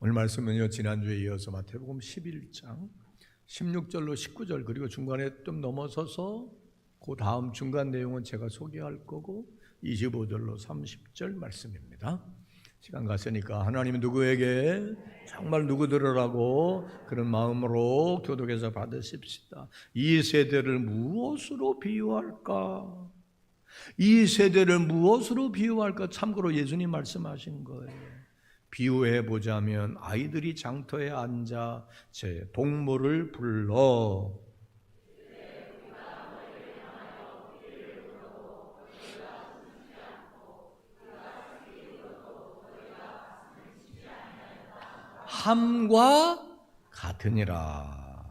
오늘 말씀은요, 지난주에 이어서 마태복음 11장 16절로 19절 그리고 중간에 좀 넘어서서 그 다음 중간 내용은 제가 소개할 거고 25절로 30절 말씀입니다. 시간 갔으니까 하나님은 누구에게 정말 누구들으라고 그런 마음으로 교독해서 받으십시다. 이 세대를 무엇으로 비유할까? 이 세대를 무엇으로 비유할까? 참고로 예수님 말씀하신 거예요. 비유해 보자면 아이들이 장터에 앉아 제 동물을 불러 함과 같으니라.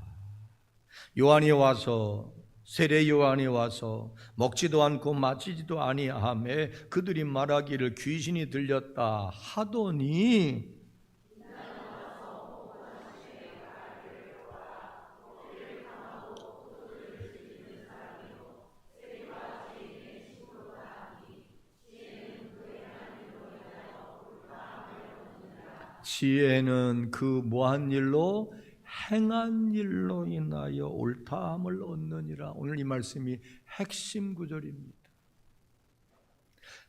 요한이 와서 세례 요한이 와서 먹지도 않고 마시지도 아니하매 그들이 말하기를 귀신이 들렸다 하더니 지혜는 그 뭐한 일로? 행한 일로 인하여 옳다함을 얻느니라. 오늘 이 말씀이 핵심 구절입니다.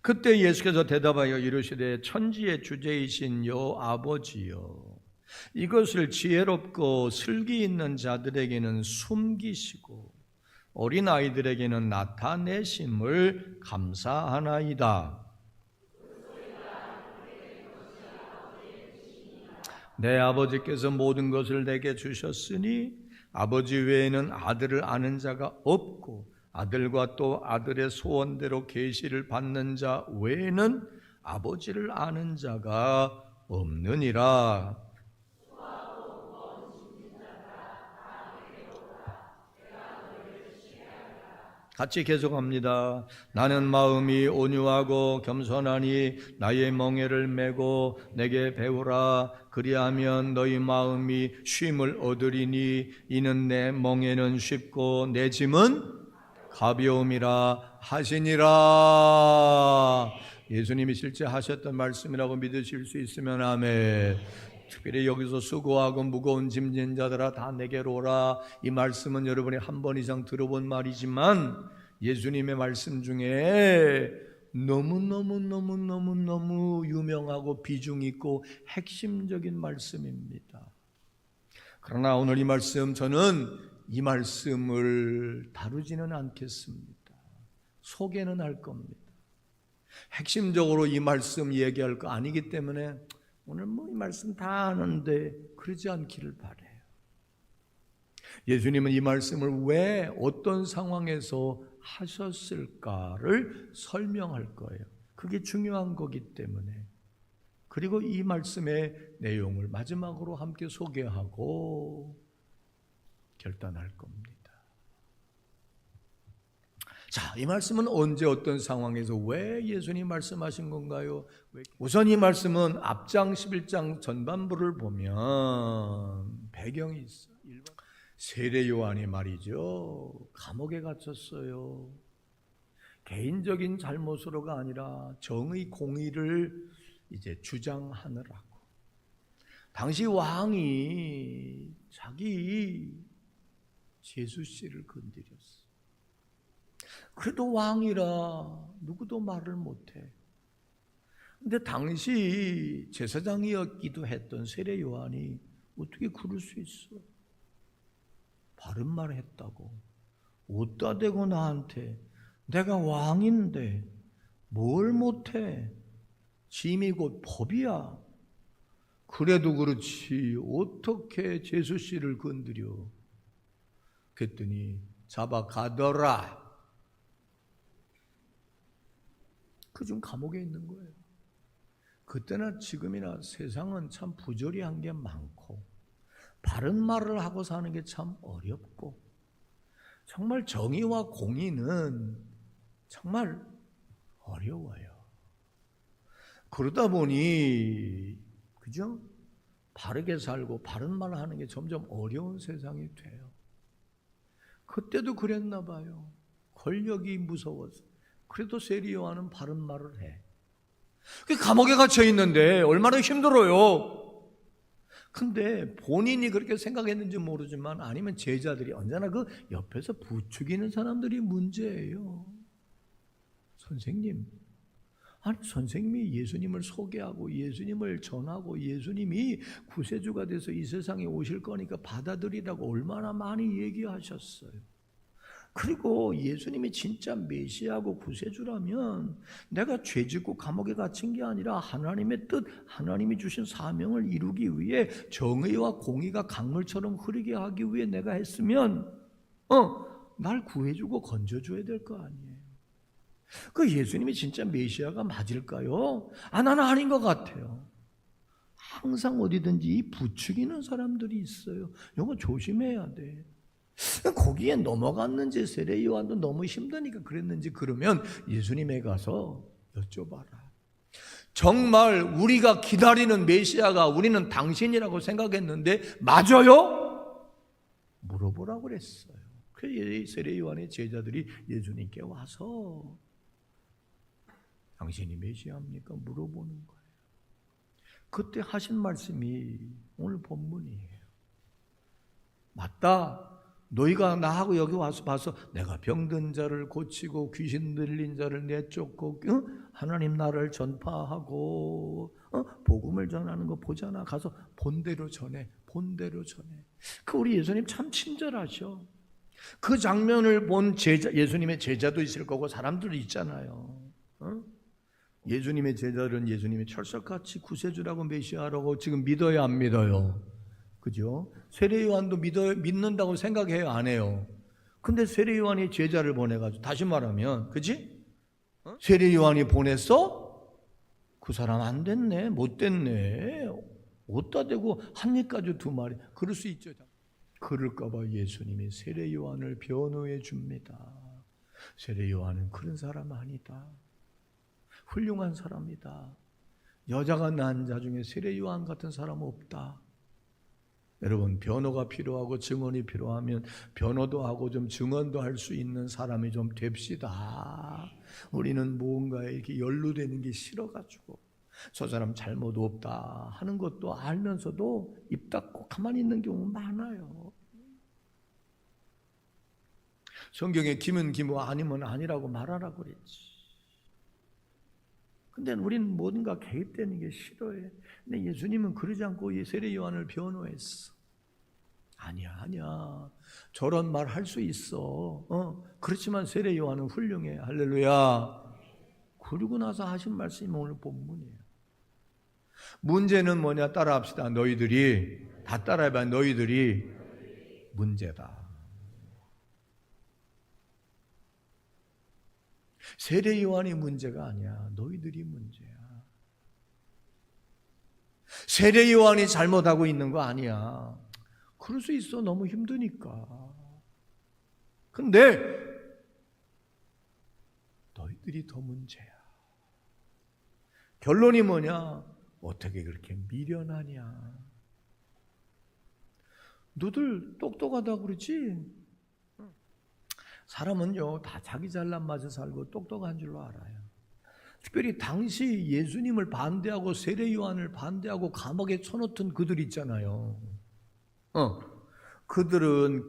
그때 예수께서 대답하여 이르시되 천지의 주제이신 여 아버지여, 이것을 지혜롭고 슬기 있는 자들에게는 숨기시고 어린아이들에게는 나타내심을 감사하나이다. 내 아버지께서 모든 것을 내게 주셨으니 아버지 외에는 아들을 아는 자가 없고 아들과 또 아들의 소원대로 계시를 받는 자 외에는 아버지를 아는 자가 없느니라. 같이 계속합니다. 나는 마음이 온유하고 겸손하니 나의 멍에를 메고 내게 배우라. 그리하면 너희 마음이 쉼을 얻으리니 이는 내 멍에는 쉽고 내 짐은 가벼움이라 하시니라. 예수님이 실제 하셨던 말씀이라고 믿으실 수 있으면 아멘. 특별히 여기서 수고하고 무거운 짐진 자들아 다 내게로 오라. 이 말씀은 여러분이 한 번 이상 들어본 말이지만 예수님의 말씀 중에 너무 유명하고 비중 있고 핵심적인 말씀입니다. 그러나 오늘 이 말씀, 저는 이 말씀을 다루지는 않겠습니다. 소개는 할 겁니다. 핵심적으로 이 말씀 얘기할 거 아니기 때문에 오늘 이 말씀 다 아는데 그러지 않기를 바라요. 예수님은 이 말씀을 왜 어떤 상황에서 하셨을까를 설명할 거예요. 그게 중요한 거기 때문에. 그리고 이 말씀의 내용을 마지막으로 함께 소개하고 결단할 겁니다. 자, 이 말씀은 언제 어떤 상황에서 왜 예수님 말씀하신 건가요? 우선 이 말씀은 앞장 11장 전반부를 보면 배경이 있어요. 세례 요한이 말이죠, 감옥에 갇혔어요. 개인적인 잘못으로가 아니라 정의 공의를 이제 주장하느라고. 당시 왕이 자기 제수씨를 건드렸어. 그래도 왕이라 누구도 말을 못해. 근데 당시 제사장이었기도 했던 세례 요한이 어떻게 그럴 수 있어? 바른 말 했다고. 어디다 대고 나한테, 내가 왕인데 뭘 못해? 짐이 곧 법이야. 그래도 그렇지 어떻게 제수씨를 건드려? 그랬더니 잡아 가더라. 그중 감옥에 있는 거예요. 그때나 지금이나 세상은 참 부조리한 게 많고 바른 말을 하고 사는 게 참 어렵고 정말 정의와 공의는 정말 어려워요. 그러다 보니 그죠? 바르게 살고 바른 말을 하는 게 점점 어려운 세상이 돼요. 그때도 그랬나 봐요. 권력이 무서워서. 그래도 세례 요한은 바른 말을 해. 감옥에 갇혀 있는데 얼마나 힘들어요. 근데 본인이 그렇게 생각했는지 모르지만 아니면 제자들이 언제나 그 옆에서 부추기는 사람들이 문제예요. 선생님, 아니 선생님이 예수님을 소개하고 예수님을 전하고 예수님이 구세주가 돼서 이 세상에 오실 거니까 받아들이라고 얼마나 많이 얘기하셨어요. 그리고 예수님이 진짜 메시아고 구세주라면 내가 죄짓고 감옥에 갇힌 게 아니라 하나님의 뜻, 하나님이 주신 사명을 이루기 위해 정의와 공의가 강물처럼 흐르게 하기 위해 내가 했으면 날 구해주고 건져줘야 될 거 아니에요. 그 예수님이 진짜 메시아가 맞을까요? 나는 아닌 것 같아요. 항상 어디든지 부추기는 사람들이 있어요. 이거 조심해야 돼. 거기에 넘어갔는지 세례 요한도 너무 힘드니까 그랬는지 그러면 예수님에 가서 여쭤봐라. 정말 우리가 기다리는 메시아가 우리는 당신이라고 생각했는데 맞아요? 물어보라고 그랬어요. 그래서 세례 요한의 제자들이 예수님께 와서 당신이 메시아입니까? 물어보는 거예요. 그때 하신 말씀이 오늘 본문이에요. 맞다. 너희가 나하고 여기 와서 봐서 내가 병든 자를 고치고 귀신 들린 자를 내쫓고 하나님 나라를 전파하고 복음을 전하는 거 보잖아. 가서 본대로 전해. 본대로 전해. 그 우리 예수님 참 친절하셔. 그 장면을 본 예수님의 제자도 있을 거고 사람들도 있잖아요. 예수님의 제자들은 예수님이 철석같이 구세주라고 메시아라고 지금 믿어야 안 믿어요? 그죠? 세례 요한도 믿는다고 생각해요? 안 해요? 근데 세례 요한이 제자를 보내가지고 다시 말하면 그지? 세례 요한이 보냈어? 그 사람 안 됐네, 못 됐네, 어디다 대고 한 입 가지고 두 마리. 그럴 수 있죠. 그럴까봐 예수님이 세례 요한을 변호해 줍니다. 세례 요한은 그런 사람 아니다. 훌륭한 사람이다. 여자가 낳은 자 중에 세례 요한 같은 사람은 없다. 여러분, 변호가 필요하고 증언이 필요하면 변호도 하고 좀 증언도 할 수 있는 사람이 좀 됩시다. 우리는 무언가에 이렇게 연루되는 게 싫어가지고 저 사람 잘못 없다 하는 것도 알면서도 입 닫고 가만히 있는 경우 많아요. 성경에 김은 김고 아니면 아니라고 말하라고 그랬지. 근데 우리는 뭔가 개입되는 게 싫어해. 근데 예수님은 그러지 않고 세례 요한을 변호했어. 아니야. 저런 말 할 수 있어. 그렇지만 세례 요한은 훌륭해. 할렐루야. 그러고 나서 하신 말씀이 오늘 본문이에요. 문제는 뭐냐? 따라합시다. 너희들이 다 따라해봐. 너희들이 문제다. 세례 요한이 문제가 아니야. 너희들이 문제야. 세례 요한이 잘못하고 있는 거 아니야. 그럴 수 있어. 너무 힘드니까. 근데 너희들이 더 문제야. 결론이 뭐냐? 어떻게 그렇게 미련하냐? 너들 똑똑하다고 그러지? 사람은요 다 자기 잘난 맛에 살고 똑똑한 줄로 알아요. 특별히 당시 예수님을 반대하고 세례 요한을 반대하고 감옥에 쳐넣던 그들 있잖아요. 그들은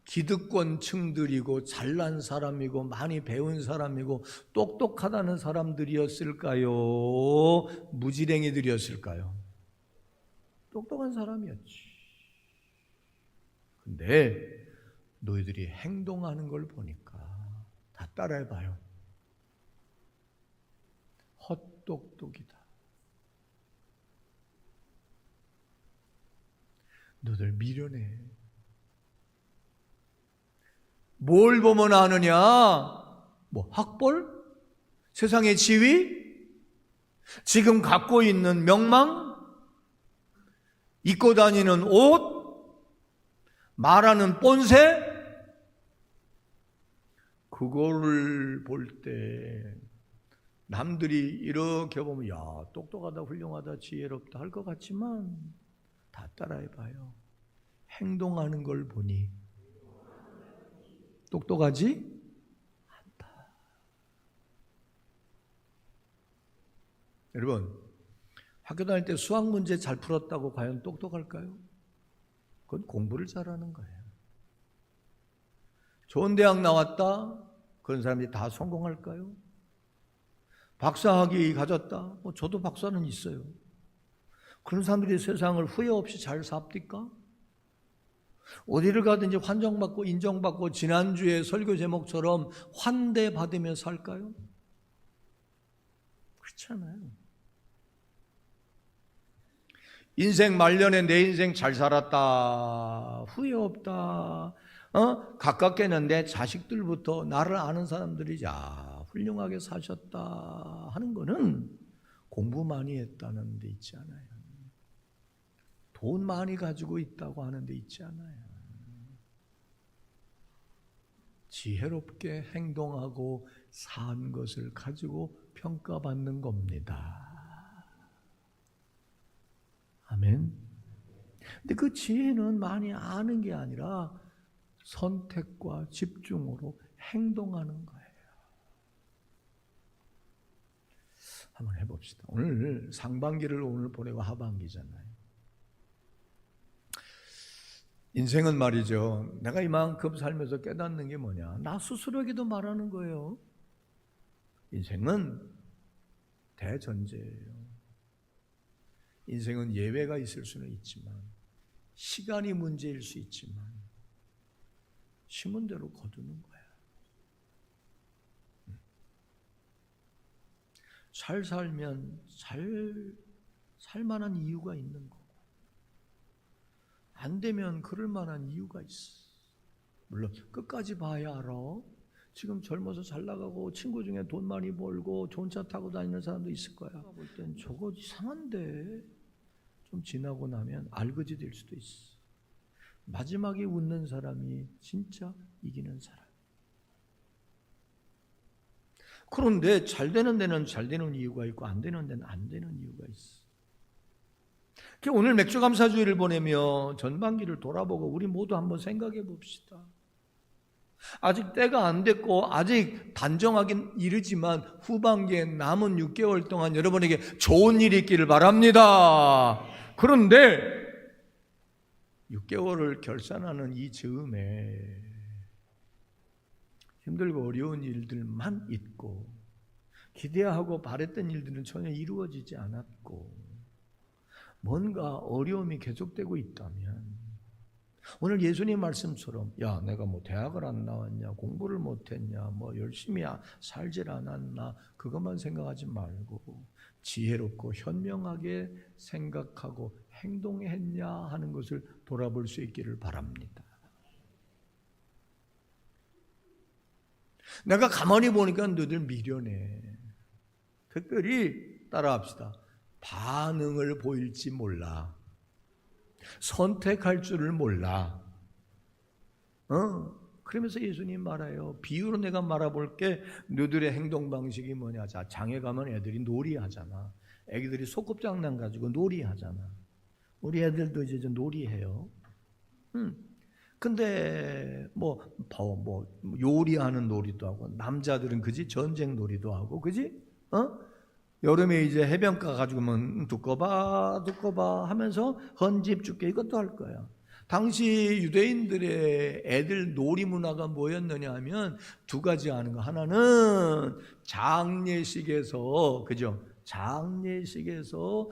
기득권층들이고 잘난 사람이고 많이 배운 사람이고 똑똑하다는 사람들이었을까요? 무지랭이들이었을까요? 똑똑한 사람이었지. 근데 너희들이 행동하는 걸 보니까 다 따라해봐요. 헛똑똑이다. 너희들 미련해. 뭘 보면 아느냐? 뭐 학벌? 세상의 지위? 지금 갖고 있는 명망? 입고 다니는 옷? 말하는 본새? 그거를 볼 때 남들이 이렇게 보면 야 똑똑하다 훌륭하다 지혜롭다 할 것 같지만 다 따라해봐요. 행동하는 걸 보니 똑똑하지 않다. 여러분, 학교 다닐 때 수학 문제 잘 풀었다고 과연 똑똑할까요? 그건 공부를 잘하는 거예요. 좋은 대학 나왔다? 그런 사람들이 다 성공할까요? 박사학위 가졌다? 저도 박사는 있어요. 그런 사람들이 세상을 후회 없이 잘 삽니까? 어디를 가든지 환정받고 인정받고 지난주에 설교 제목처럼 환대받으며 살까요? 그렇잖아요. 인생 말년에 내 인생 잘 살았다, 후회 없다, 가깝게는 내 자식들부터 나를 아는 사람들이 훌륭하게 사셨다 하는 거는 공부 많이 했다는 데 있지 않아요. 돈 많이 가지고 있다고 하는 데 있지 않아요. 지혜롭게 행동하고 산 것을 가지고 평가받는 겁니다. 아멘. 근데 그 지혜는 많이 아는 게 아니라 선택과 집중으로 행동하는 거예요. 한번 해봅시다. 오늘 상반기를 오늘 보내고 하반기잖아요. 인생은 말이죠. 내가 이만큼 살면서 깨닫는 게 뭐냐? 나 스스로에게도 말하는 거예요. 인생은 대전제예요. 인생은 예외가 있을 수는 있지만, 시간이 문제일 수 있지만, 심은 대로 거두는 거야. 잘 살면 잘 살만한 이유가 있는 거고, 안 되면 그럴 만한 이유가 있어. 물론 끝까지 봐야 알아. 지금 젊어서 잘 나가고 친구 중에 돈 많이 벌고 좋은 차 타고 다니는 사람도 있을 거야. 볼 땐 저거 이상한데 좀 지나고 나면 알거지 될 수도 있어. 마지막에 웃는 사람이 진짜 이기는 사람. 그런데 잘 되는 데는 잘 되는 이유가 있고 안 되는 데는 안 되는 이유가 있어. 오늘 맥주감사주의를 보내며 전반기를 돌아보고 우리 모두 한번 생각해 봅시다. 아직 때가 안 됐고 아직 단정하긴 이르지만 후반기에 남은 6개월 동안 여러분에게 좋은 일이 있기를 바랍니다. 그런데 6개월을 결산하는 이 즈음에 힘들고 어려운 일들만 있고 기대하고 바랬던 일들은 전혀 이루어지지 않았고 뭔가 어려움이 계속되고 있다면 오늘 예수님 말씀처럼 야 내가 뭐 대학을 안 나왔냐 공부를 못했냐 뭐 열심히 살질 않았나 그것만 생각하지 말고 지혜롭고 현명하게 생각하고 행동했냐 하는 것을 돌아볼 수 있기를 바랍니다. 내가 가만히 보니까 너희들 미련해. 특별히 따라합시다. 반응을 보일지 몰라. 선택할 줄을 몰라. 그러면서 예수님 말해요. 비유로 내가 말해볼게. 너희들의 행동 방식이 뭐냐. 자, 장에 가면 애들이 놀이하잖아. 애기들이 소꿉장난 가지고 놀이하잖아. 우리 애들도 이제 놀이해요. 근데 뭐 요리하는 놀이도 하고 남자들은 그지 전쟁 놀이도 하고 그지? 여름에 이제 해변가 가지고 두꺼 봐 하면서 헌집 줄게 이것도 할 거야. 당시 유대인들의 애들 놀이 문화가 뭐였느냐 하면 두 가지 하는 거. 하나는 장례식에서 그죠? 장례식에서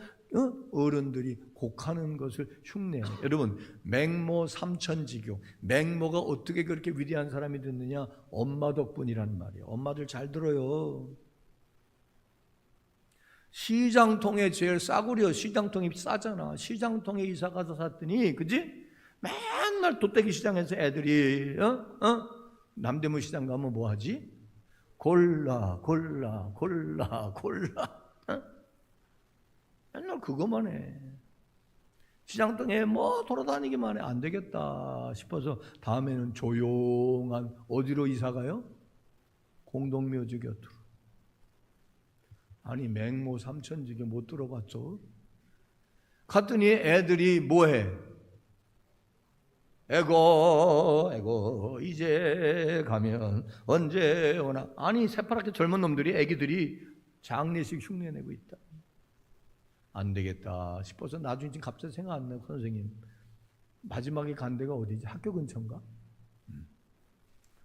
어른들이 곡하는 것을 흉내해요. 여러분 맹모 삼천지교 맹모가 어떻게 그렇게 위대한 사람이 됐느냐? 엄마 덕분이란 말이에요. 엄마들 잘 들어요. 시장통에 제일 싸구려 시장통이 싸잖아. 시장통에 이사 가서 샀더니 그지? 맨날 도떼기 시장에서 애들이 남대문 시장 가면 뭐 하지? 골라 맨날 그것만 해. 시장통에 뭐 돌아다니기만 해. 안 되겠다 싶어서 다음에는 조용한 어디로 이사 가요? 공동묘지 곁으로. 아니 맹모 삼천지교 못 들어봤죠? 갔더니 애들이 뭐해? 에고 이제 가면 언제 오나. 아니 새파랗게 젊은 놈들이 애기들이 장례식 흉내내고 있다. 안 되겠다 싶어서 나중에 지금 갑자기 생각 안 나요. 선생님 마지막에 간 데가 어디지? 학교 근처인가?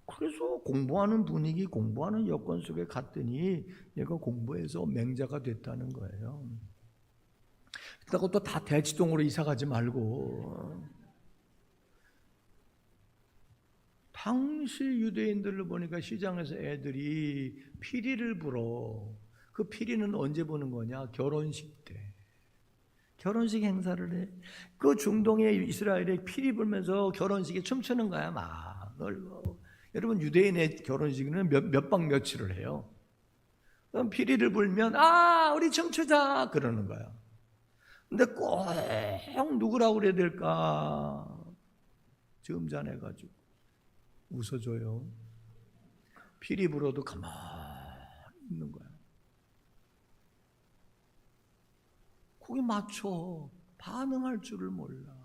그래서 공부하는 분위기, 공부하는 여건 속에 갔더니 얘가 공부해서 맹자가 됐다는 거예요. 그렇다고 또 다 대치동으로 이사 가지 말고, 당시 유대인들을 보니까 시장에서 애들이 피리를 불어. 그 피리는 언제 부는 거냐? 결혼식 때. 결혼식 행사를 해. 그 중동의 이스라엘에 피리 불면서 결혼식에 춤추는 거야, 막. 여러분, 유대인의 결혼식은 몇 박 며칠을 해요. 그럼 피리를 불면, 우리 춤추자! 그러는 거야. 근데 꼭 누구라고 그래야 될까? 점잖해가지고 웃어줘요. 피리 불어도 가만히 있는 거야. 거기 맞춰. 반응할 줄을 몰라.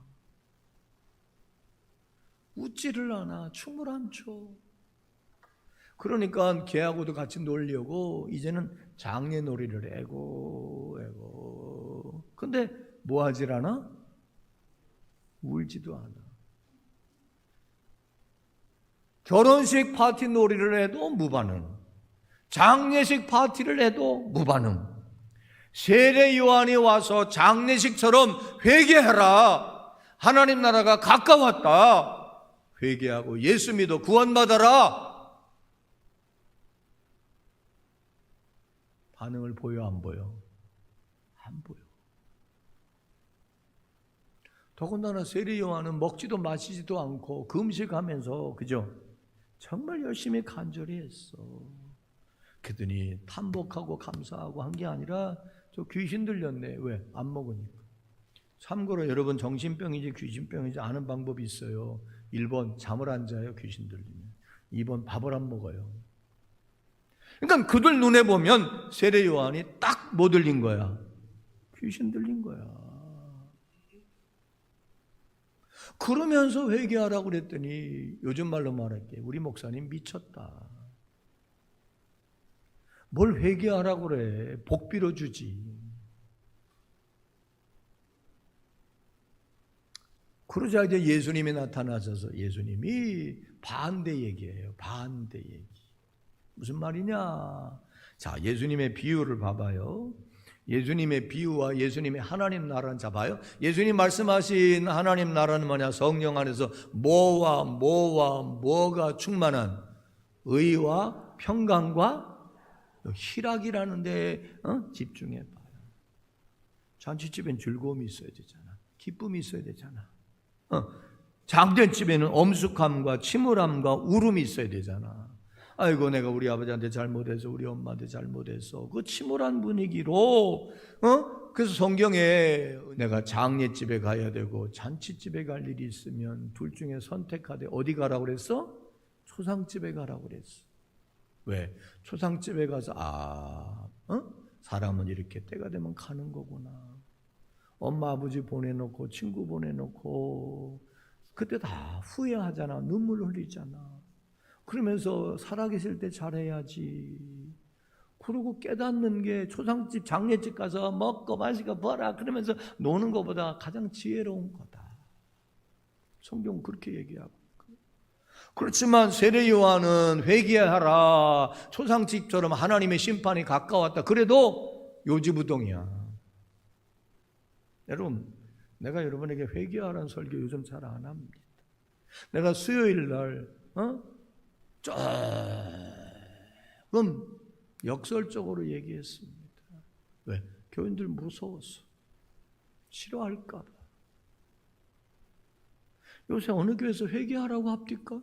웃지를 않아. 춤을 안 춰. 그러니까 걔하고도 같이 놀려고 이제는 장례놀이를 애고. 근데 뭐 하질 않아? 울지도 않아. 결혼식 파티 놀이를 해도 무반응. 장례식 파티를 해도 무반응. 세례 요한이 와서 장례식처럼 회개하라. 하나님 나라가 가까웠다. 회개하고 예수 믿어 구원받아라. 반응을 보여 안 보여? 안 보여. 더군다나 세례 요한은 먹지도 마시지도 않고 금식하면서 그죠? 정말 열심히 간절히 했어. 그러더니 탐복하고 감사하고 한 게 아니라 저 귀신 들렸네. 왜? 안 먹으니까. 참고로 여러분 정신병인지 귀신병인지 아는 방법이 있어요. 1번 잠을 안 자요. 귀신 들리면. 2번 밥을 안 먹어요. 그러니까 그들 눈에 보면 세례 요한이 딱 뭐 들린 거야? 귀신 들린 거야. 그러면서 회개하라고 그랬더니 요즘 말로 말할게. 우리 목사님 미쳤다. 뭘 회개하라고 그래. 복 빌어주지. 그러자 이제 예수님이 나타나셔서 예수님이 반대 얘기예요. 반대 얘기. 무슨 말이냐? 자, 예수님의 비유를 봐봐요. 예수님의 비유와 예수님의 하나님 나라는 잡아요. 예수님 말씀하신 하나님 나라는 뭐냐? 성령 안에서 뭐가 충만한 의와 평강과 희락이라는 데에 집중해 봐요. 잔치집엔 즐거움이 있어야 되잖아. 기쁨이 있어야 되잖아. 장례집에는 엄숙함과 침울함과 울음이 있어야 되잖아. 아이고 내가 우리 아버지한테 잘못해서 우리 엄마한테 잘못해서 그 침울한 분위기로 그래서 성경에 내가 장례집에 가야 되고 잔치집에 갈 일이 있으면 둘 중에 선택하되 어디 가라고 그랬어? 초상집에 가라고 그랬어. 왜? 초상집에 가서 사람은 이렇게 때가 되면 가는 거구나. 엄마 아버지 보내놓고 친구 보내놓고 그때 다 후회하잖아. 눈물 흘리잖아. 그러면서 살아계실 때 잘해야지. 그리고 깨닫는 게 초상집 장례집 가서 먹고 마시고 벌라 그러면서 노는 것보다 가장 지혜로운 거다. 성경은 그렇게 얘기하고. 그렇지만 세례 요한은 회개하라. 초상집처럼 하나님의 심판이 가까웠다. 그래도 요지부동이야. 여러분, 내가 여러분에게 회개하라는 설교 요즘 잘 안 합니다. 내가 수요일 날 조금 역설적으로 얘기했습니다. 왜? 교인들 무서워서. 싫어할까 봐. 요새 어느 교회에서 회개하라고 합니까?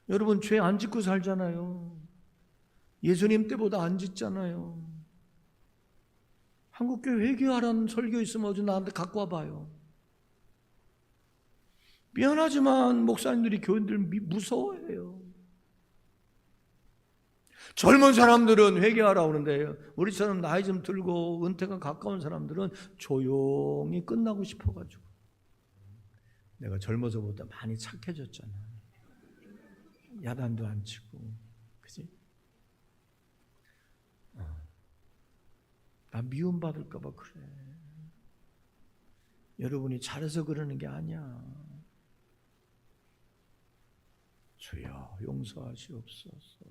여러분 죄 안 짓고 살잖아요. 예수님 때보다 안 짓잖아요. 한국교회 회개하라는 설교 있으면 어제 나한테 갖고 와봐요. 미안하지만 목사님들이 교인들 무서워해요. 젊은 사람들은 회개하라고 그러는데 우리처럼 나이 좀 들고 은퇴가 가까운 사람들은 조용히 끝나고 싶어가지고. 내가 젊어서보다 많이 착해졌잖아. 야단도 안 치고, 그지? 나 미움받을까 봐 그래. 여러분이 잘해서 그러는 게 아니야. 주여 용서하시옵소서.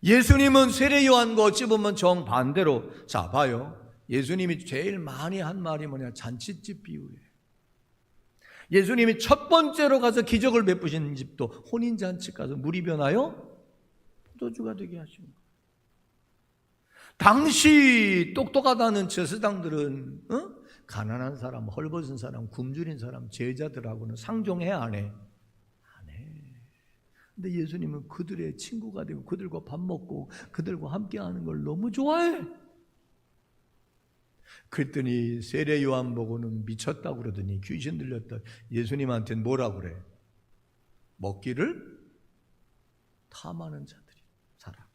예수님은 세례 요한과 어찌 보면 정반대로, 자 봐요. 예수님이 제일 많이 한 말이 뭐냐? 잔치집 비유예요. 예수님이 첫 번째로 가서 기적을 베푸신 집도 혼인잔치 가서 물이 변하여 포도주가 되게 하신 거예요. 당시 똑똑하다는 제사장들은 가난한 사람, 헐벗은 사람, 굶주린 사람, 제자들하고는 상종해 안 해? 안 해. 근데 예수님은 그들의 친구가 되고 그들과 밥 먹고 그들과 함께하는 걸 너무 좋아해. 그랬더니 세례 요한 보고는 미쳤다고 그러더니 귀신 들렸다. 예수님한테는 뭐라고 그래? 먹기를 탐하는 자들이 살아.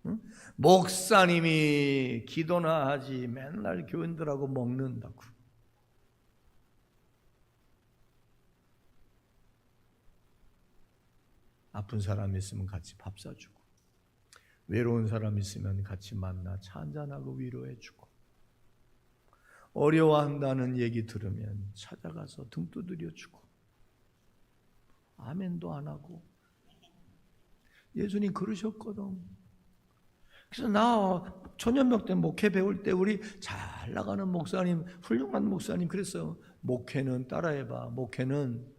응? 목사님이 기도나 하지 맨날 교인들하고 먹는다고. 아픈 사람 있으면 같이 밥 사주고, 외로운 사람 있으면 같이 만나 차 한잔하고 위로해주고, 어려워한다는 얘기 들으면 찾아가서 등 두드려주고, 아멘도 안 하고. 예수님 그러셨거든. 그래서 나 초년병 때 목회 배울 때 우리 잘 나가는 목사님, 훌륭한 목사님 그랬어요. 목회는 따라해봐. 목회는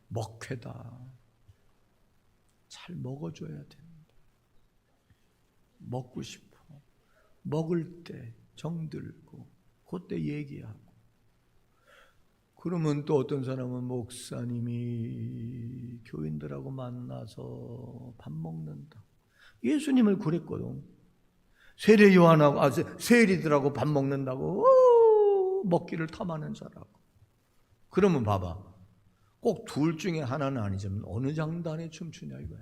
먹회다. 잘 먹어줘야 됩니다. 먹고 싶어. 먹을 때 정들고 그때 얘기하고. 그러면 또 어떤 사람은 목사님이 교인들하고 만나서 밥 먹는다. 예수님을 그랬거든. 세례 요한하고 세리들하고 밥 먹는다고 먹기를 탐하는 자라고. 그러면 봐봐. 꼭 둘 중에 하나는 아니지만 어느 장단에 춤추냐 이거야.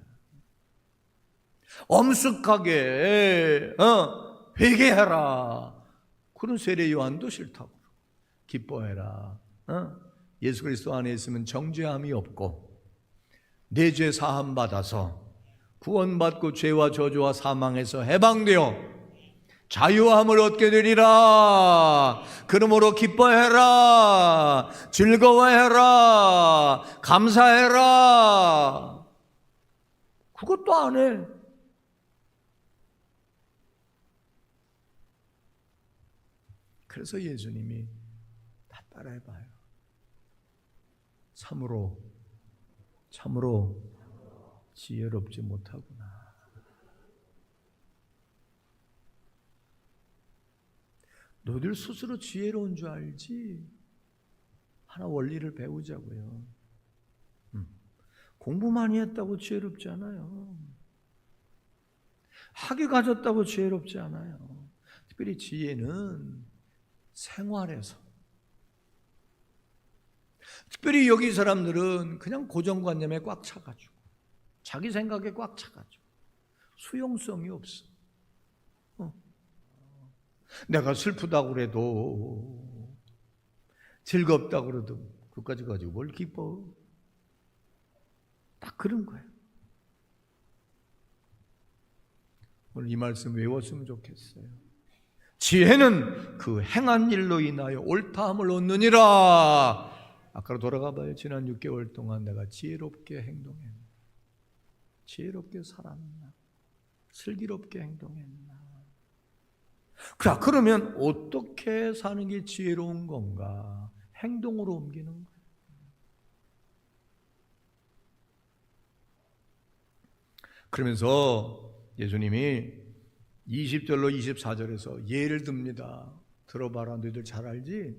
엄숙하게 회개해라. 그런 세례 요한도 싫다고. 기뻐해라. 예수 그리스도 안에 있으면 정죄함이 없고 내 죄 사함 받아서 구원받고 죄와 저주와 사망에서 해방되어 자유함을 얻게 되리라. 그러므로 기뻐해라. 즐거워해라. 감사해라. 그것도 안 해. 그래서 예수님이 다 따라해봐요. 참으로 지혜롭지 못하구나. 너희들 스스로 지혜로운 줄 알지? 하나 원리를 배우자고요. 공부 많이 했다고 지혜롭지 않아요. 학위 가졌다고 지혜롭지 않아요. 특별히 지혜는 생활에서. 특별히 여기 사람들은 그냥 고정관념에 꽉 차가지고 자기 생각에 꽉 차가지고 수용성이 없어. 내가 슬프다고 그래도 즐겁다고 그래도 그것까지 가지고 뭘 기뻐. 딱 그런 거예요. 오늘 이 말씀 외웠으면 좋겠어요. 지혜는 그 행한 일로 인하여 옳다함을 얻느니라. 아까로 돌아가 봐요. 지난 6개월 동안 내가 지혜롭게 행동했나? 지혜롭게 살았나? 슬기롭게 행동했나? 자, 그러면 어떻게 사는 게 지혜로운 건가? 행동으로 옮기는 거예요. 그러면서 예수님이 20절로 24절에서 예를 듭니다. 들어봐라. 너희들 잘 알지?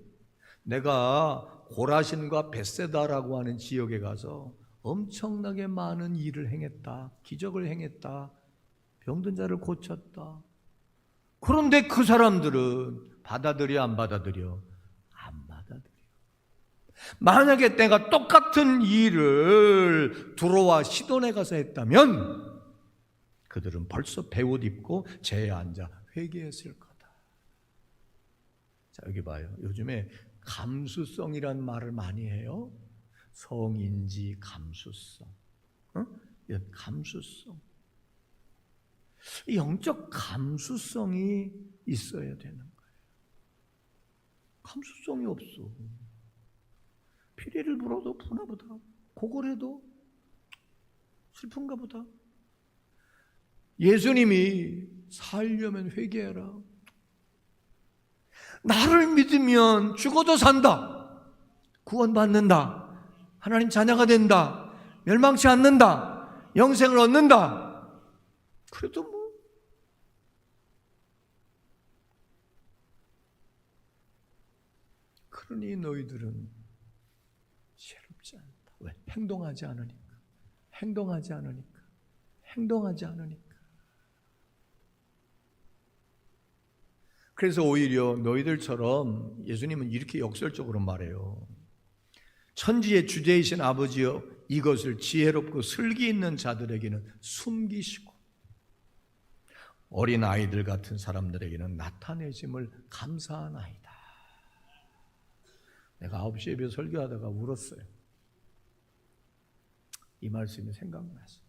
내가 고라신과 벳세다라고 하는 지역에 가서 엄청나게 많은 일을 행했다. 기적을 행했다. 병든 자를 고쳤다. 그런데 그 사람들은 받아들여 안 받아들여? 안 받아들여. 만약에 내가 똑같은 일을 두로와 시돈에 가서 했다면 그들은 벌써 배옷 입고 제에 앉아 회개했을 거다. 자, 여기 봐요. 요즘에 감수성이란 말을 많이 해요. 성인지 감수성. 감수성. 이 영적 감수성이 있어야 되는 거예요. 감수성이 없어. 피리를 불어도 부나 보다, 고걸해도 슬픈가 보다. 예수님이 살려면 회개해라. 나를 믿으면 죽어도 산다. 구원받는다. 하나님 자녀가 된다. 멸망치 않는다. 영생을 얻는다. 그래도 뭐 그러니 너희들은 새롭지 않다. 왜? 행동하지 않으니까. 행동하지 않으니까. 행동하지 않으니까. 그래서 오히려 너희들처럼 예수님은 이렇게 역설적으로 말해요. 천지의 주제이신 아버지여, 이것을 지혜롭고 슬기 있는 자들에게는 숨기시고 어린 아이들 같은 사람들에게는 나타내심을 감사하나이다. 내가 9시 예배 설교하다가 울었어요. 이 말씀이 생각났어요.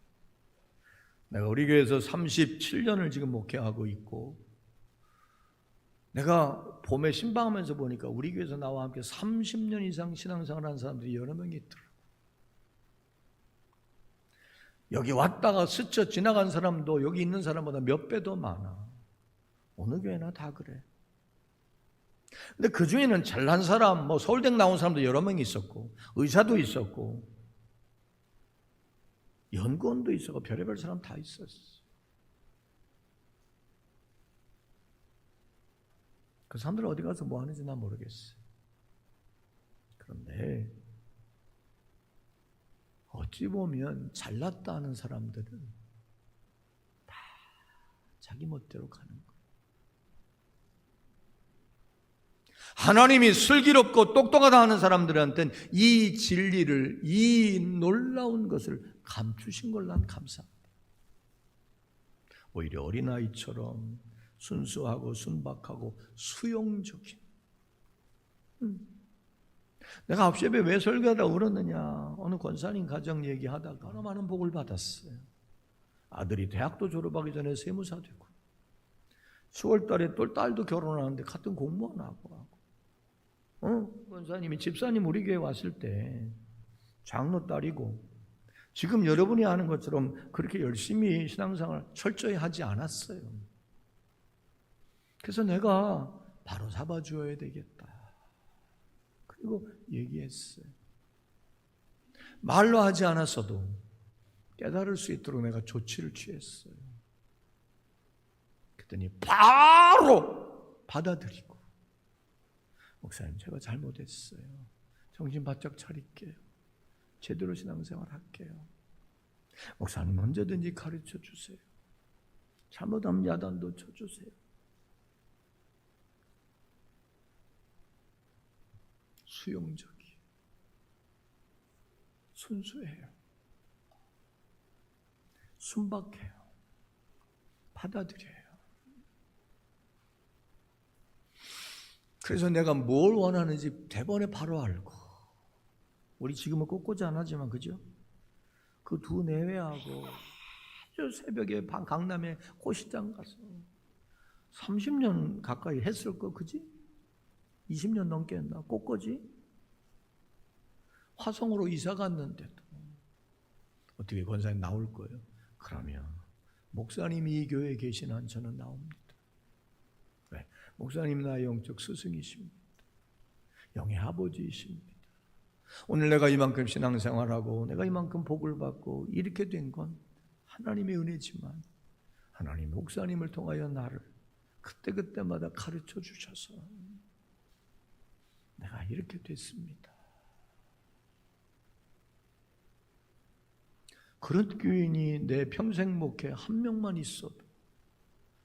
내가 우리 교회에서 37년을 지금 목회하고 있고, 내가 봄에 신방하면서 보니까 우리 교회에서 나와 함께 30년 이상 신앙생활 하는 사람들이 여러 명이 있더라고요. 여기 왔다가 스쳐 지나간 사람도 여기 있는 사람보다 몇 배 더 많아. 어느 교회나 다 그래. 근데 그 중에는 잘난 사람, 서울대 나온 사람도 여러 명 있었고, 의사도 있었고, 연구원도 있었고, 별의별 사람 다 있었어. 그 사람들 어디 가서 뭐 하는지 난 모르겠어요. 그런데 어찌 보면 잘났다 하는 사람들은 다 자기 멋대로 가는 거예요. 하나님이 슬기롭고 똑똑하다 하는 사람들한테는 이 진리를, 이 놀라운 것을 감추신 걸 난 감사합니다. 오히려 어린아이처럼 순수하고 순박하고 수용적인. 내가 9시 예배 왜 설교하다 울었느냐? 어느 권사님 가정 얘기하다가 얼마나 많은 복을 받았어요. 아들이 대학도 졸업하기 전에 세무사 되고, 10월 달에 또 딸도 결혼하는데 같은 공무원하고 권사님이 집사님 우리 교회 왔을 때 장로 딸이고, 지금 여러분이 하는 것처럼 그렇게 열심히 신앙생활 철저히 하지 않았어요. 그래서 내가 바로 잡아줘야 되겠다. 그리고 얘기했어요. 말로 하지 않았어도 깨달을 수 있도록 내가 조치를 취했어요. 그랬더니 바로 받아들이고, 목사님 제가 잘못했어요. 정신 바짝 차릴게요. 제대로 신앙생활 할게요. 목사님 언제든지 가르쳐 주세요. 잘못하면 야단도 쳐주세요. 수용적이에요. 순수해요. 순박해요. 받아들여요. 그래서 내가 뭘 원하는지 대번에 바로 알고, 우리 지금은 꽃꽂이 안 하지만 그죠? 그 두 내외하고 아주 새벽에 강남에 꽃시장 가서 30년 가까이 했을 거 그지? 20년 넘게 했나? 꽃꽂이? 화성으로 이사 갔는데도 어떻게 권사님 나올 거예요? 그러면 목사님이 이 교회에 계신 한 저는 나옵니다. 왜? 목사님 나의 영적 스승이십니다. 영의 아버지이십니다. 오늘 내가 이만큼 신앙생활하고 내가 이만큼 복을 받고 이렇게 된 건 하나님의 은혜지만, 하나님 목사님을 통하여 나를 그때그때마다 가르쳐 주셔서 내가 이렇게 됐습니다. 그런 교인이 내 평생 목회 한 명만 있어도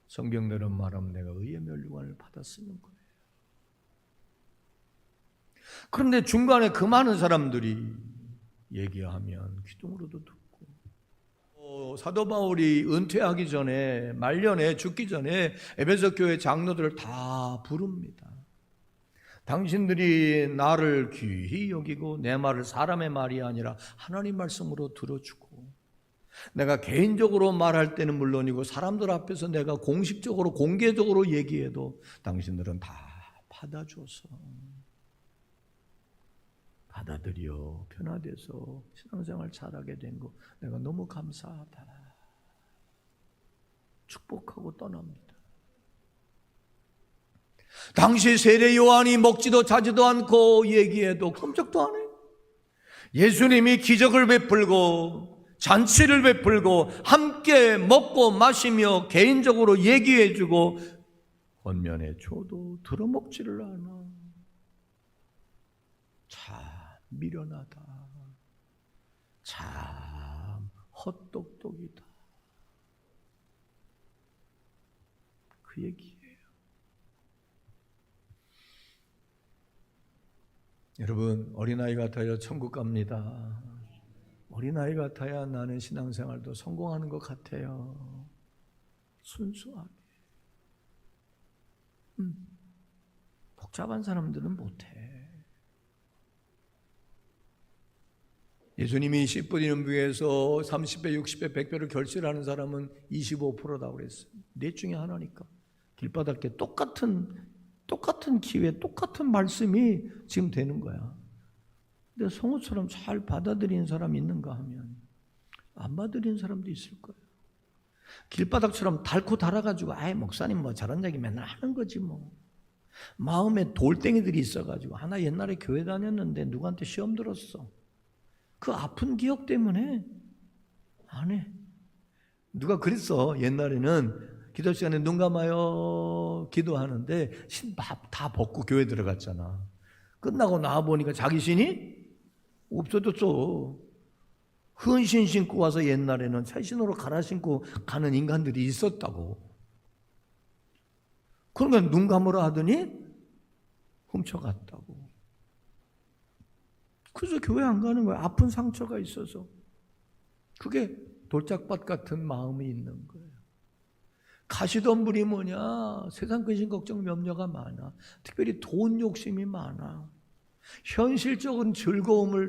성경대로 말하면 내가 의의 멸류관을 받았으는 거예요. 그런데 중간에 그 많은 사람들이 얘기하면 귀동으로도 듣고, 사도 바울이 은퇴하기 전에, 말년에 죽기 전에 에베소 교회 장로들을 다 부릅니다. 당신들이 나를 귀히 여기고 내 말을 사람의 말이 아니라 하나님 말씀으로 들어주고, 내가 개인적으로 말할 때는 물론이고 사람들 앞에서 내가 공식적으로 공개적으로 얘기해도 당신들은 다 받아줘서 받아들여 변화돼서 신앙생활 잘하게 된 거 내가 너무 감사하다. 축복하고 떠납니다. 당시 세례 요한이 먹지도 자지도 않고 얘기해도 꼼짝도 안 해요. 예수님이 기적을 베풀고 잔치를 베풀고 함께 먹고 마시며 개인적으로 얘기해주고 권면해 줘도 들어먹지를 않아. 참 미련하다. 참 헛똑똑이다. 그 얘기예요. 여러분, 어린아이 같아요. 천국 갑니다. 어린아이 같아야 나는 신앙생활도 성공하는 것 같아요. 순수하게. 복잡한 사람들은 못해. 예수님이 씨 뿌리는 부에서 30배, 60배, 100배를 결실하는 사람은 25%라고 그랬어요. 넷 중에 하나니까. 길바닥에 똑같은 기회, 똑같은 말씀이 지금 되는 거야. 근데 성우처럼 잘 받아들이는 사람이 있는가 하면 안 받아들이는 사람도 있을 거예요. 길바닥처럼 닳고 닳아가지고 아이 목사님 뭐 저런 얘기 맨날 하는 거지 뭐. 마음에 돌덩이들이 있어가지고 나 옛날에 교회 다녔는데 누구한테 시험 들었어. 그 아픈 기억 때문에 안 해. 누가 그랬어. 옛날에는 기도 시간에 눈 감아요 기도하는데 신 다 벗고 교회 들어갔잖아. 끝나고 나와보니까 자기 신이 없어졌어. 헌신 신고 와서 옛날에는 새 신으로 갈아 신고 가는 인간들이 있었다고. 그러니까 눈 감으라 하더니 훔쳐갔다고. 그래서 교회 안 가는 거야. 아픈 상처가 있어서. 그게 돌짝밭 같은 마음이 있는 거예요. 가시덤불이 뭐냐? 세상 근심 걱정 염려가 많아. 특별히 돈 욕심이 많아. 현실적인 즐거움을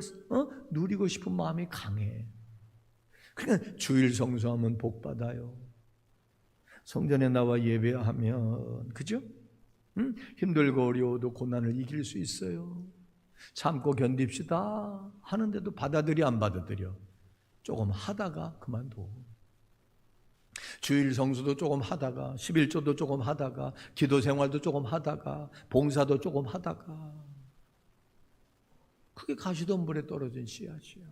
누리고 싶은 마음이 강해. 그러니까 주일 성수하면 복 받아요. 성전에 나와 예배하면 그죠? 힘들고 어려워도 고난을 이길 수 있어요. 참고 견딥시다 하는데도 받아들여 안 받아들여? 조금 하다가 그만둬. 주일 성수도 조금 하다가 11조도 조금 하다가 기도 생활도 조금 하다가 봉사도 조금 하다가 그게 가시덤불에 떨어진 씨앗이야.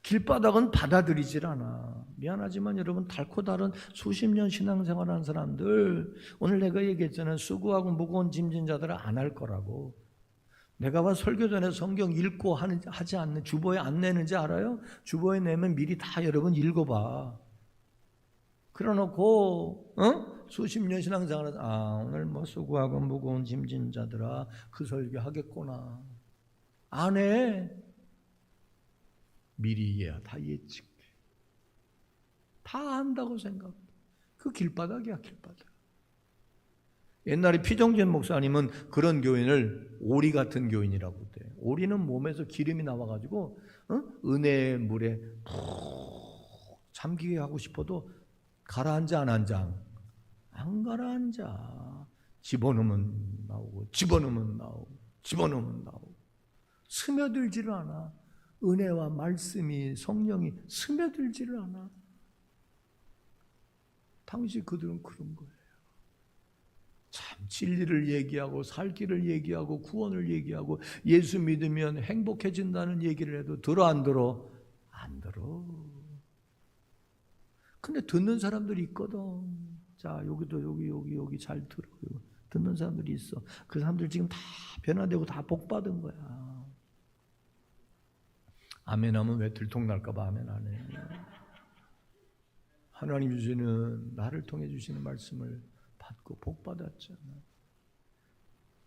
길바닥은 받아들이질 않아. 미안하지만 여러분 닳고 닳은 수십 년 신앙생활하는 사람들 오늘 내가 얘기했잖아요. 수고하고 무거운 짐진 자들은 안 할 거라고. 내가 봐 설교 전에 성경 읽고 하지 않는 주보에 안 내는지 알아요? 주보에 내면 미리 다 여러분 읽어봐. 그래놓고 수십 년 신앙생활을 오늘 뭐 수고하고 무거운 짐진 자들아 그 설교 하겠구나. 안 해. 미리 다 예측해. 다 안다고 생각해. 그 길바닥이야 길바닥. 옛날에 피정진 목사님은 그런 교인을 오리 같은 교인이라고 돼. 오리는 몸에서 기름이 나와가지고 은혜의 물에 푹 잠기게 하고 싶어도 가라앉아 안 앉아? 안 가라앉아. 집어넣으면 나오고 집어넣으면 나오고 집어넣으면 나오고 스며들지를 않아. 은혜와 말씀이 성령이 스며들지를 않아. 당시 그들은 그런 거예요. 참 진리를 얘기하고 살 길을 얘기하고 구원을 얘기하고 예수 믿으면 행복해진다는 얘기를 해도 들어 안 들어? 안 들어. 근데 듣는 사람들이 있거든. 자 여기도 여기 잘 들어요. 듣는 사람들이 있어. 그 사람들 지금 다 변화되고 다 복받은 거야. 아멘 하면 왜 들통날까 봐 아멘 안 해. 하나님 주시는 나를 통해 주시는 말씀을 받고 복받았잖아.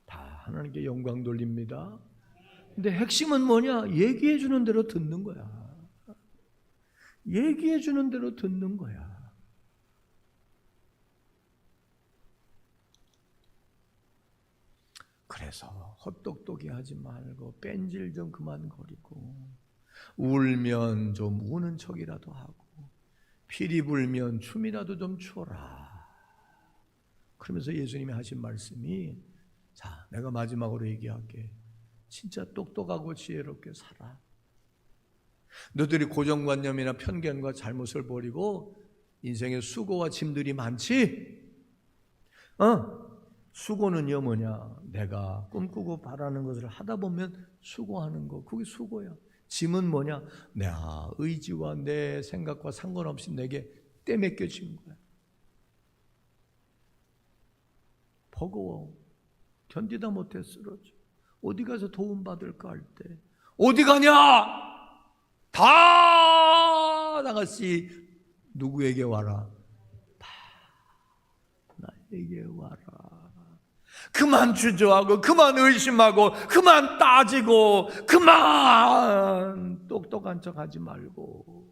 다 하나님께 영광 돌립니다. 근데 핵심은 뭐냐? 얘기해 주는 대로 듣는 거야. 얘기해 주는 대로 듣는 거야. 그래서 헛똑똑이 하지 말고 뺀질 좀 그만 거리고 울면 좀 우는 척이라도 하고, 피리 불면 춤이라도 좀 춰라. 그러면서 예수님이 하신 말씀이, 자, 내가 마지막으로 얘기할게. 진짜 똑똑하고 지혜롭게 살아. 너희들이 고정관념이나 편견과 잘못을 버리고 인생에 수고와 짐들이 많지? 수고는요 뭐냐? 내가 꿈꾸고 바라는 것을 하다 보면 수고하는 거, 그게 수고야. 짐은 뭐냐? 내 의지와 내 생각과 상관없이 내게 떼매겨진 거야. 버거워. 견디다 못해 쓰러져. 어디 가서 도움받을까 할 때 어디 가냐? 다 나갔지. 누구에게 와라? 나에게 와라. 그만 주저하고, 그만 의심하고, 그만 따지고, 그만 똑똑한 척 하지 말고,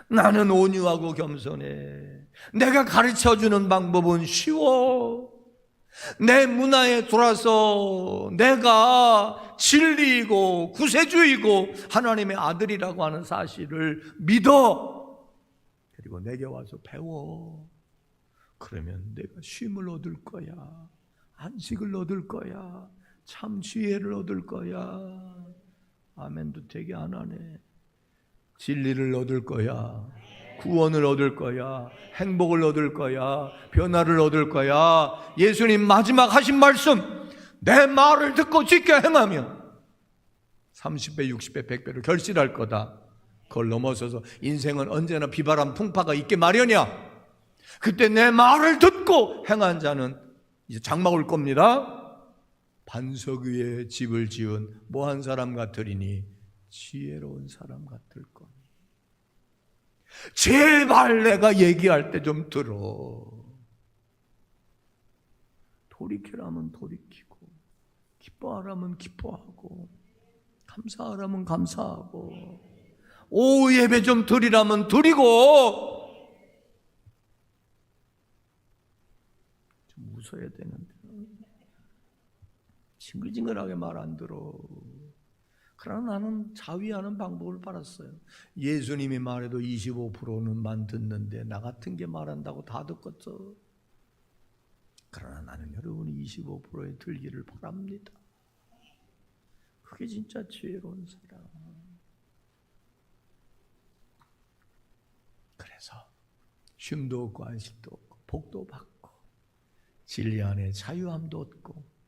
나는 온유하고 겸손해. 내가 가르쳐주는 방법은 쉬워. 내 문화에 돌아서 내가 진리이고 구세주이고 하나님의 아들이라고 하는 사실을 믿어. 그리고 내게 와서 배워. 그러면 내가 쉼을 얻을 거야. 안식을 얻을 거야. 참 지혜를 얻을 거야. 아멘도 되게 안 하네. 진리를 얻을 거야. 구원을 얻을 거야. 행복을 얻을 거야. 변화를 얻을 거야. 예수님 마지막 하신 말씀, 내 말을 듣고 지켜 행하면 30배, 60배, 100배로 결실할 거다. 그걸 넘어서서 인생은 언제나 비바람 풍파가 있게 마련이야. 그때 내 말을 듣고 행한 자는 이제 장막 올 겁니다. 반석 위에 집을 지은 뭐한 사람 같으리니 지혜로운 사람 같을 거니. 제발 내가 얘기할 때 좀 들어. 돌이키라면 돌이키고, 기뻐하라면 기뻐하고, 감사하라면 감사하고, 오후 예배 좀 드리라면 드리고. 좀 웃어야 되는데 징글징글하게 말 안 들어. 그러나 나는 자위하는 방법을 받았어요. 예수님이 말해도 25%는 듣는데 나 같은 게 말한다고 다 듣겠어. 그러나 나는 여러분이 25%에 들기를 바랍니다. 그게 진짜 지혜로운 사람. 그래서 쉼도 없고 안식도 없고 복도 받고 진리 안에 자유함도 얻고.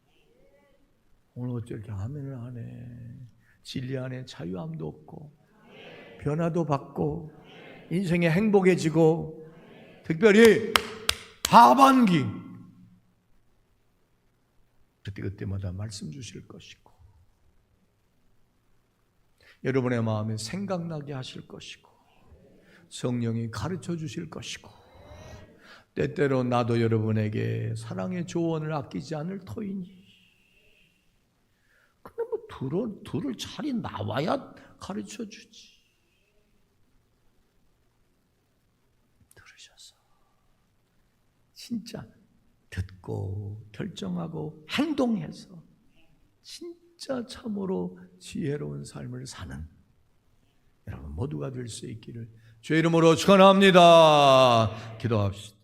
오늘 어째 이렇게 아멘을 하네. 진리 안에 자유함도 얻고 변화도 받고 인생이 행복해지고, 특별히 하반기 그때마다 말씀 주실 것이고, 여러분의 마음에 생각나게 하실 것이고, 성령이 가르쳐 주실 것이고, 때때로 나도 여러분에게 사랑의 조언을 아끼지 않을 터이니. 근데 뭐 둘을 차리 나와야 가르쳐 주지. 들으셔서 진짜 듣고 결정하고 행동해서 진짜 참으로 지혜로운 삶을 사는 여러분 모두가 될 수 있기를 주의 이름으로 축원합니다. 기도합시다.